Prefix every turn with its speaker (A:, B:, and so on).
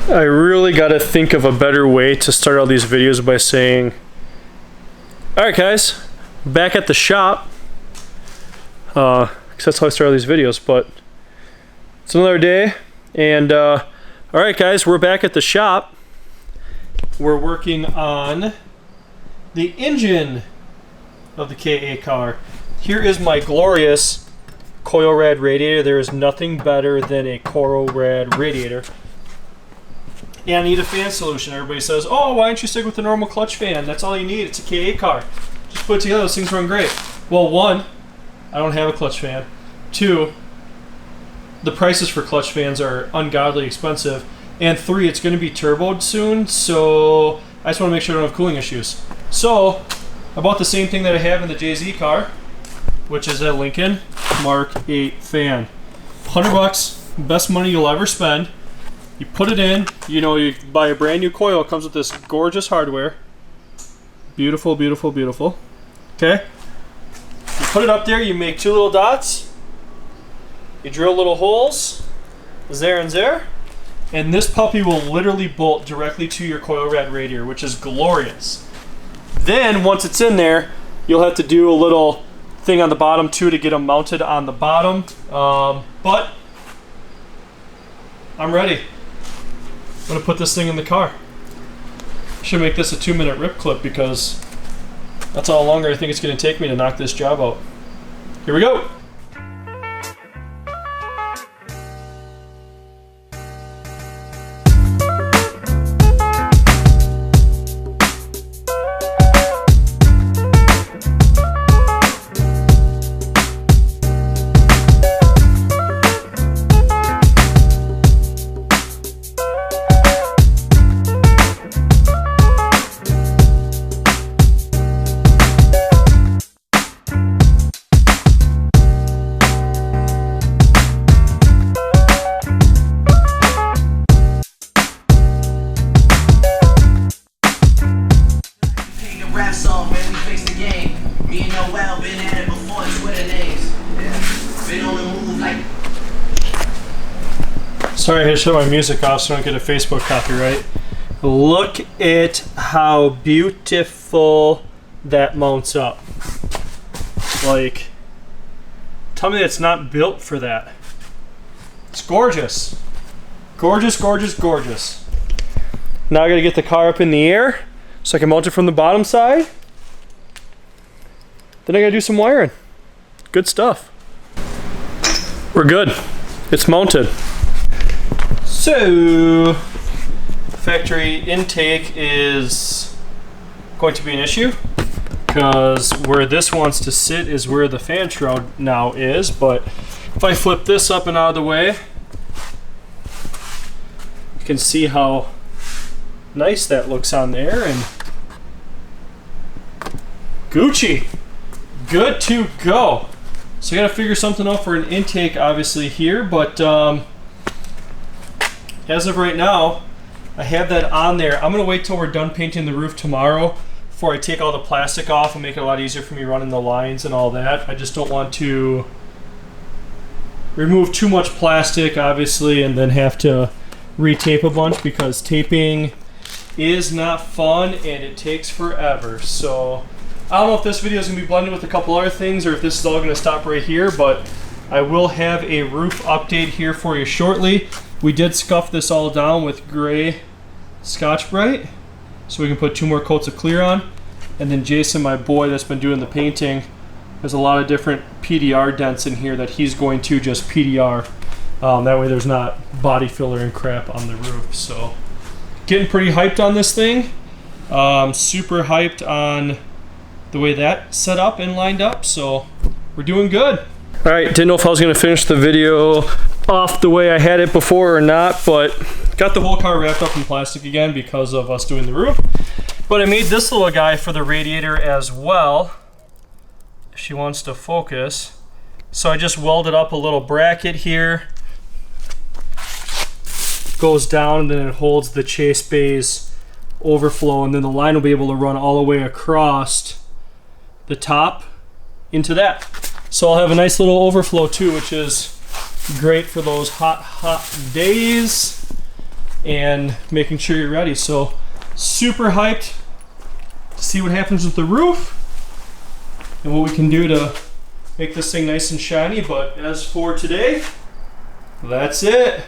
A: I really got to think of a better way to start all these videos by saying, alright guys, back at the shop, because that's how I start all these videos, but it's another day, and alright guys, we're back at the shop. We're working on the engine of the KA car. Here is my glorious koyorad radiator. There is nothing better than a koyorad radiator. And I need a fan solution. Everybody says, oh, why don't you stick with the normal clutch fan? That's all you need. It's a KA car. Just put it together. Those things run great. Well, one, I don't have a clutch fan. Two, the prices for clutch fans are ungodly expensive. And three, it's going to be turboed soon, so I just want to make sure I don't have cooling issues. So I bought the same thing that I have in the JZ car, which is a Lincoln Mark VIII fan. $100, best money you'll ever spend. You put it in, you know, you buy a brand new coil, it comes with this gorgeous hardware. Beautiful, beautiful, beautiful. Okay? You put it up there, you make two little dots. You drill little holes, there and there. And this puppy will literally bolt directly to your koyorad radiator, which is glorious. Then, once it's in there, you'll have to do a little thing on the bottom too to get them mounted on the bottom. But I'm ready. I'm gonna put this thing in the car. Should make this a 2-minute rip clip because that's how longer I think it's gonna take me to knock this job out. Here we go. Sorry, I had to shut my music off so I don't get a Facebook copyright. Look at how beautiful that mounts up. Like, tell me that's not built for that. It's gorgeous. Gorgeous, gorgeous, gorgeous. Now I gotta get the car up in the air so I can mount it from the bottom side. Then I gotta do some wiring. Good stuff. We're good. It's mounted. So, factory intake is going to be an issue because where this wants to sit is where the fan shroud now is, but if I flip this up and out of the way, you can see how nice that looks on there, and Gucci, good to go. So I gotta figure something out for an intake obviously here, but as of right now, I have that on there. I'm gonna wait till we're done painting the roof tomorrow before I take all the plastic off and make it a lot easier for me running the lines and all that. I just don't want to remove too much plastic, obviously, and then have to re-tape a bunch because taping is not fun and it takes forever. So I don't know if this video is gonna be blended with a couple other things or if this is all gonna stop right here, but I will have a roof update here for you shortly. We did scuff this all down with gray Scotch-Brite, so we can put 2 more coats of clear on. And then Jason, my boy that's been doing the painting, there's a lot of different PDR dents in here that he's going to just PDR. That way there's not body filler and crap on the roof. So getting pretty hyped on this thing. Super hyped on the way that's set up and lined up, so we're doing good. All right, didn't know if I was gonna finish the video off the way I had it before or not, but got the whole car wrapped up in plastic again because of us doing the roof. But I made this little guy for the radiator as well. She wants to focus. So I just welded up a little bracket here. Goes down and then it holds the chase bay's overflow, and then the line will be able to run all the way across the top into that. So I'll have a nice little overflow too, which is great for those hot days. and making sure you're ready. So super hyped to see what happens with the roof and what we can do to make this thing nice and shiny. But as for today, that's it.